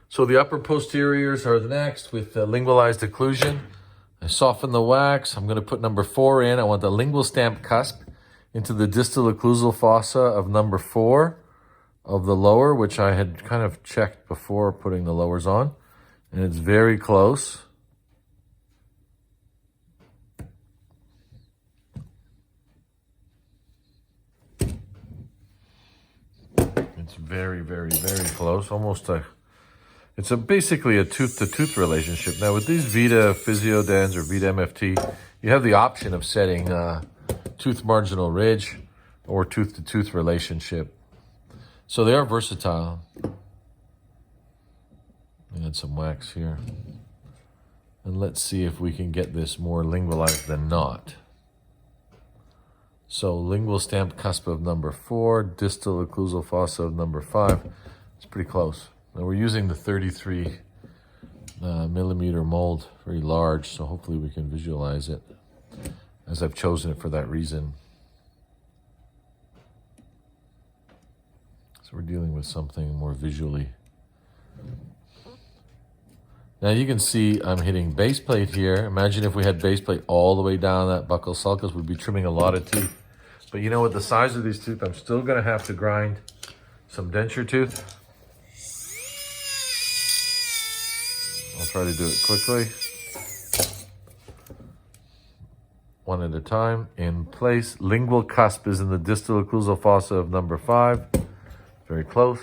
So the upper posteriors are the next with the lingualized occlusion. I soften the wax. I'm going to put number 4 in. I want the lingual stamp cusp into the distal occlusal fossa of number 4 of the lower, which I had kind of checked before putting the lowers on. And it's very close. It's very, very, very close. Almost it's basically a tooth-to-tooth relationship. Now, with these Vita PhysioDens or Vita MFT, you have the option of setting tooth marginal ridge or tooth-to-tooth relationship. So they are versatile. Add some wax here. And let's see if we can get this more lingualized than not. So lingual stamp cusp of number 4, distal occlusal fossa of number 5. It's pretty close. Now we're using the 33 millimeter mold, very large, so hopefully we can visualize it, as I've chosen it for that reason. So we're dealing with something more visually. Now you can see I'm hitting base plate here. Imagine if we had base plate all the way down that buccal sulcus, we'd be trimming a lot of teeth. But you know, with the size of these teeth, I'm still gonna have to grind some denture tooth. I'll try to do it quickly. One at a time, in place. Lingual cusp is in the distal occlusal fossa of number 5. Very close.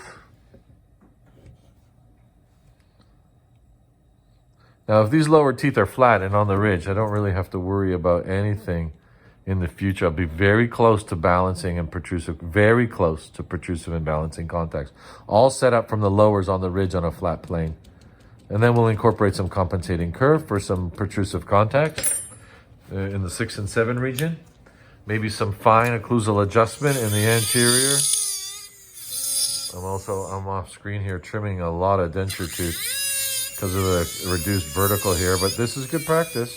Now, if these lower teeth are flat and on the ridge, I don't really have to worry about anything in the future. I'll be very close to balancing and protrusive, very close to protrusive and balancing contacts. All set up from the lowers on the ridge on a flat plane. And then we'll incorporate some compensating curve for some protrusive contacts in the 6 and 7 region. Maybe some fine occlusal adjustment in the anterior. I'm off screen here trimming a lot of denture tooth because of the reduced vertical here, but this is good practice.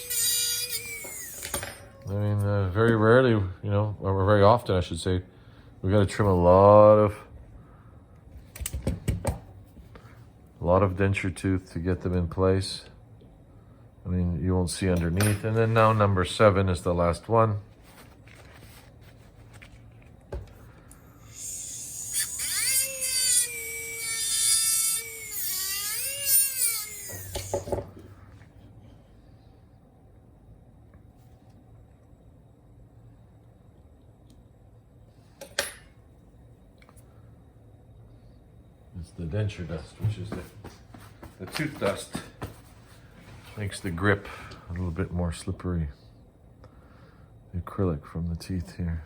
I mean, very rarely, you know, or very often I should say, we got to trim a lot of denture tooth to get them in place. I mean, you won't see underneath. And then now number 7 is the last one. It's the denture dust, which is the tooth dust. Makes the grip a little bit more slippery. The acrylic from the teeth here.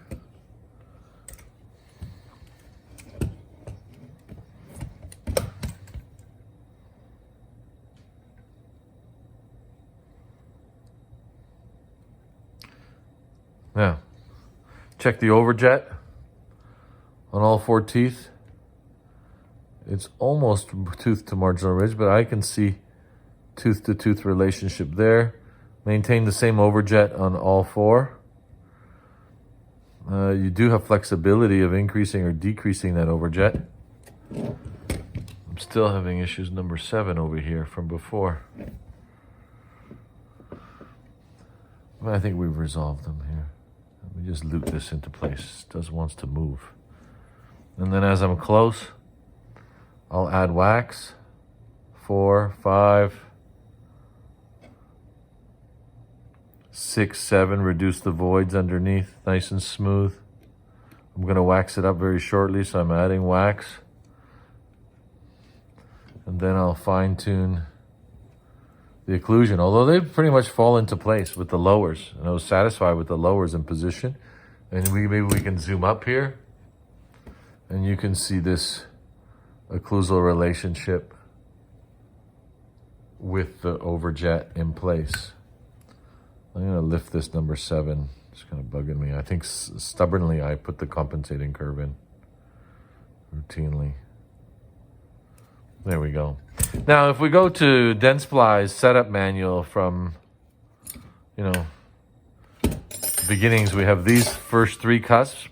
Now, check the overjet on all 4 teeth. It's almost tooth to marginal ridge, but I can see tooth to tooth relationship there. Maintain the same overjet on all 4. You do have flexibility of increasing or decreasing that overjet. I'm still having issues number 7 over here from before. I think we've resolved them here. Let me just loop this into place. It does wants to move. And then as I'm close, I'll add wax. 4, 5, 6, 7, reduce the voids underneath, nice and smooth. I'm gonna wax it up very shortly, so I'm adding wax. And then I'll fine tune the occlusion, although they pretty much fall into place with the lowers. And I was satisfied with the lowers in position. And maybe we can zoom up here and you can see this occlusal relationship with the overjet in place. I'm gonna lift this number 7. It's kind of bugging me. I think stubbornly I put the compensating curve in routinely. There we go. Now, if we go to Dentsply's setup manual from, you know, beginnings, we have these first 3 cusps,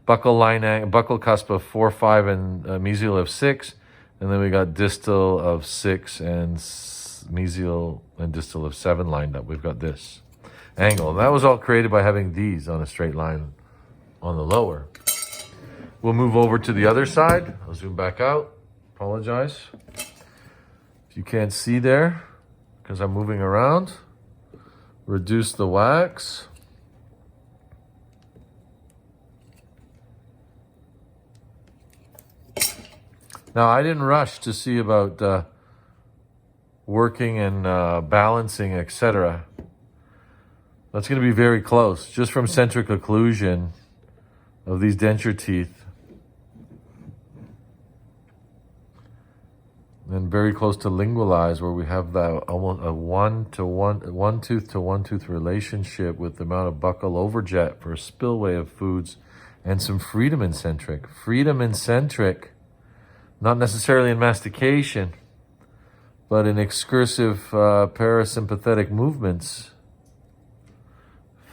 buccal cusp of 4, 5, and mesial of 6, And then we got distal of 6 and mesial and distal of 7 lined up. We've got this angle. And that was all created by having these on a straight line on the lower. We'll move over to the other side. I'll zoom back out. Apologize if you can't see there because I'm moving around. Reduce the wax. Now, I didn't rush to see about working and balancing, etc. That's going to be very close, just from centric occlusion of these denture teeth. And very close to lingualize, where we have that almost a one tooth to one tooth relationship with the amount of buccal overjet for a spillway of foods and some freedom in centric. Freedom in centric. Not necessarily in mastication, but in excursive parasympathetic movements.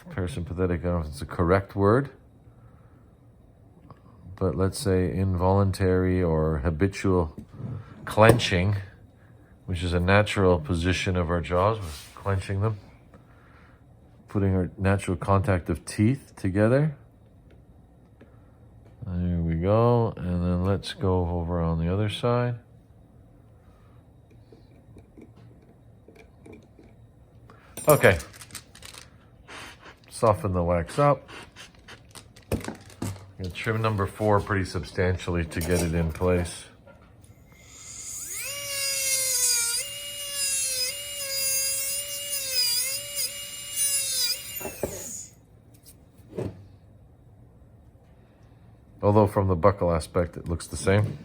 Parasympathetic, I don't know if it's a correct word, but let's say involuntary or habitual clenching, which is a natural position of our jaws, we're clenching them, putting our natural contact of teeth together. There we go, and then let's go over on the other side. Okay. Soften the wax up. I'm going to trim number 4 pretty substantially to get it in place. Although from the buccal aspect, it looks the same.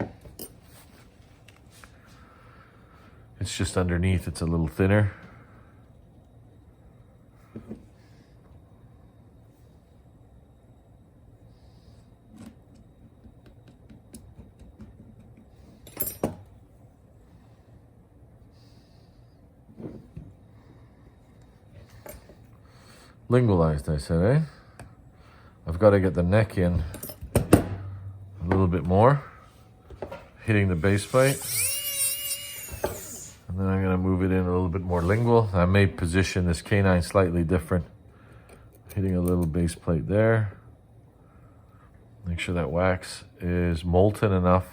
It's just underneath, it's a little thinner. Lingualized, I said, eh? I've got to get the neck in a little bit more, hitting the base plate. And then I'm going to move it in a little bit more lingual. I may position this canine slightly different, hitting a little base plate there. Make sure that wax is molten enough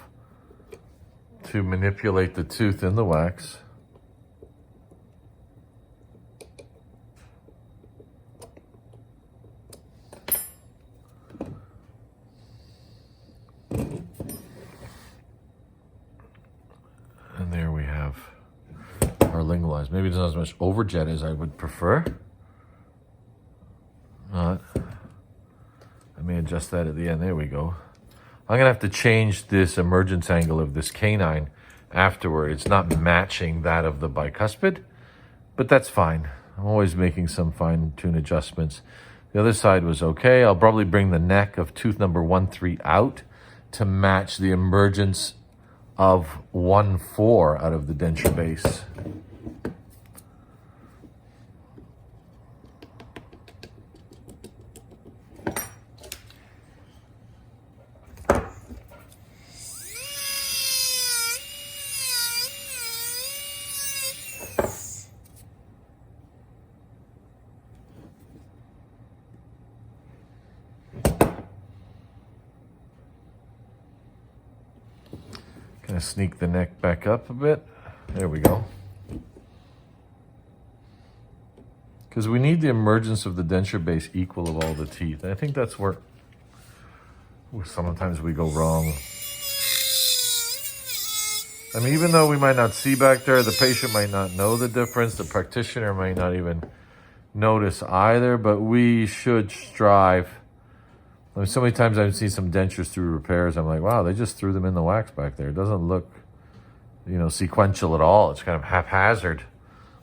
to manipulate the tooth in the wax. And there we have our lingualized. Maybe it's not as much overjet as I would prefer. I may adjust that at the end. There we go. I'm going to have to change this emergence angle of this canine afterward. It's not matching that of the bicuspid, but that's fine. I'm always making some fine-tune adjustments. The other side was okay. I'll probably bring the neck of tooth number 1-3 out to match the emergence of 1-4 out of the denture base. Gonna sneak the neck back up a bit. There we go. Because we need the emergence of the denture base equal of all the teeth. I think that's where sometimes we go wrong. I mean, even though we might not see back there, the patient might not know the difference, the practitioner might not even notice either, but we should strive. I mean, so many times I've seen some dentures through repairs, I'm like, wow, they just threw them in the wax back there. It doesn't look, sequential at all. It's kind of haphazard,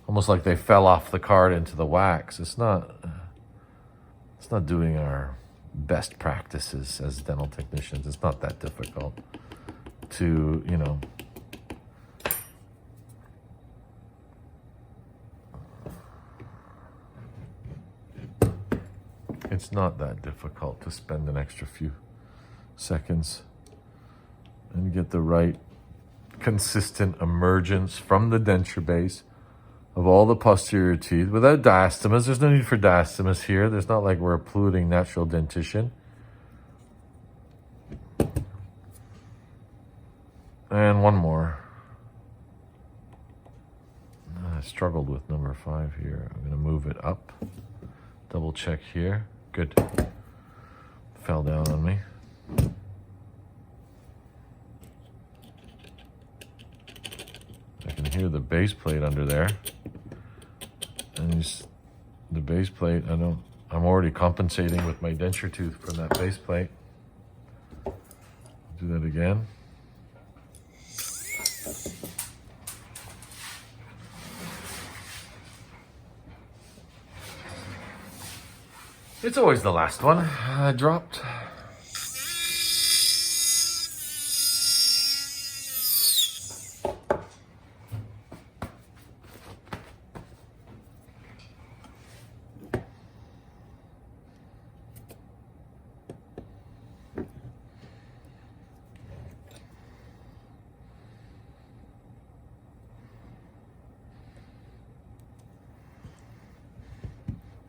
almost like they fell off the card into the wax. It's not doing our best practices as dental technicians. It's not that difficult to, It's not that difficult to spend an extra few seconds and get the right consistent emergence from the denture base of all the posterior teeth without diastemas. There's no need for diastemas here. There's not like we're occluding natural dentition. And one more. I struggled with number 5 here. I'm going to move it up. Double check here. Good. Fell down on me. I can hear the base plate under there. And the base plate, I'm already compensating with my denture tooth from that base plate. Do that again. It's always the last one I dropped.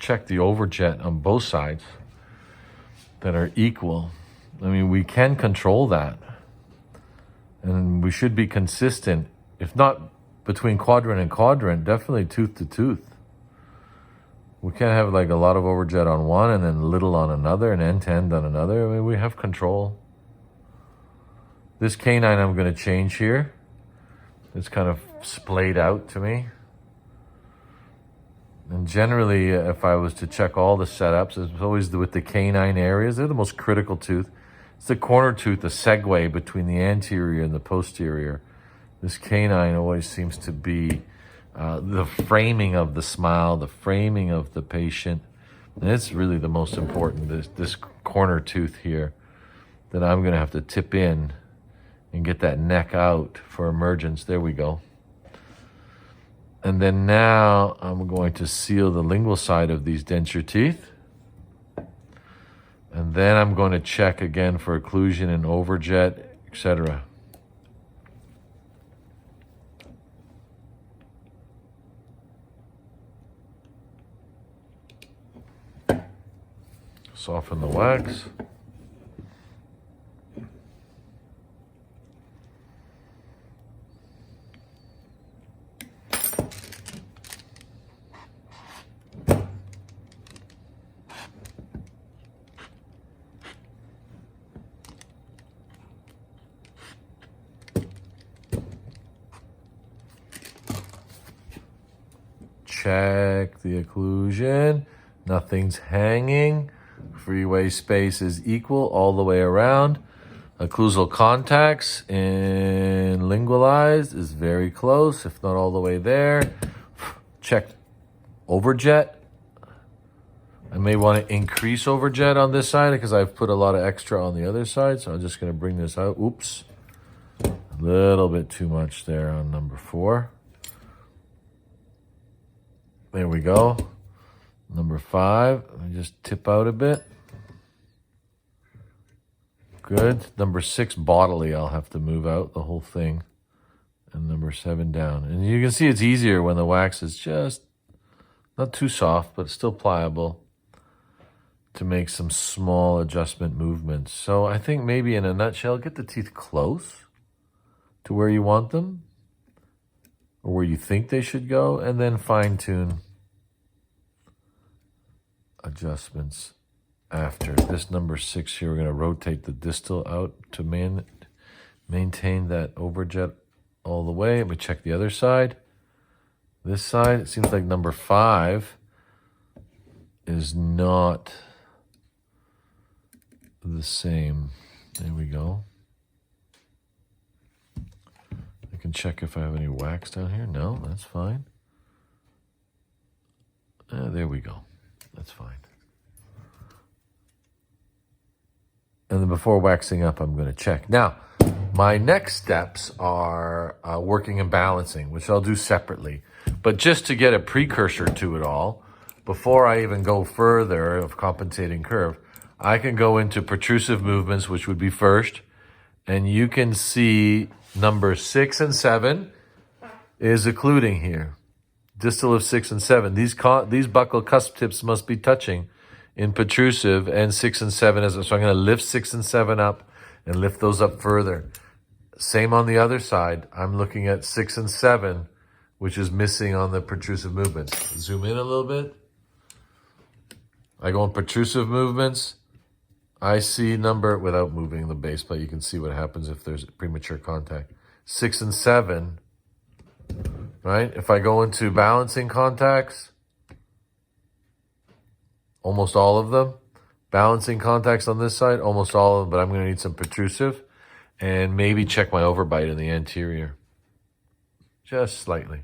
Check the overjet on both sides that are equal. I mean, we can control that. And we should be consistent, if not between quadrant and quadrant, definitely tooth to tooth. We can't have like a lot of overjet on one and then little on another and end to end on another. I mean, we have control. This canine I'm going to change here. It's kind of splayed out to me. And generally, if I was to check all the setups, it's always with the canine areas. They're the most critical tooth. It's the corner tooth, the segue between the anterior and the posterior. This canine always seems to be the framing of the smile, the framing of the patient. And it's really the most important, this corner tooth here that I'm going to have to tip in and get that neck out for emergence. There we go. And then now I'm going to seal the lingual side of these denture teeth. And then I'm going to check again for occlusion and overjet, etc. Soften the wax. Check the occlusion. Nothing's hanging. Freeway space is equal all the way around. Occlusal contacts in lingualized is very close, if not all the way there. Check overjet. I may want to increase overjet on this side because I've put a lot of extra on the other side. So I'm just going to bring this out. Oops. A little bit too much there on number 4. There we go. Number 5, let me just tip out a bit. Good. Number 6, bodily, I'll have to move out the whole thing. And number 7 down. And you can see it's easier when the wax is just not too soft, but still pliable to make some small adjustment movements. So I think maybe in a nutshell, get the teeth close to where you want them or where you think they should go, and then fine-tune adjustments after. This number 6 here, we're going to rotate the distal out to maintain that overjet all the way. We check the other side. This side, it seems like number 5 is not the same. There we go. I can check if I have any wax down here. No, that's fine. There we go. That's fine. And then before waxing up, I'm going to check. Now, my next steps are working and balancing, which I'll do separately. But just to get a precursor to it all, before I even go further of compensating curve, I can go into protrusive movements, which would be first. And you can see Number 6 and 7 is occluding here. Distal of 6 and 7. These buccal cusp tips must be touching in protrusive, and 6 and 7 so I'm going to lift 6 and 7 up and lift those up further. Same on the other side. I'm looking at 6 and 7, which is missing on the protrusive movements. Zoom in a little bit. I go in protrusive movements. I see number, without moving the base plate, you can see what happens if there's premature contact. 6 and 7, right? If I go into balancing contacts, almost all of them. Balancing contacts on this side, almost all of them, but I'm going to need some protrusive. And maybe check my overbite in the anterior. Just slightly.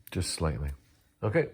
Just slightly. Okay.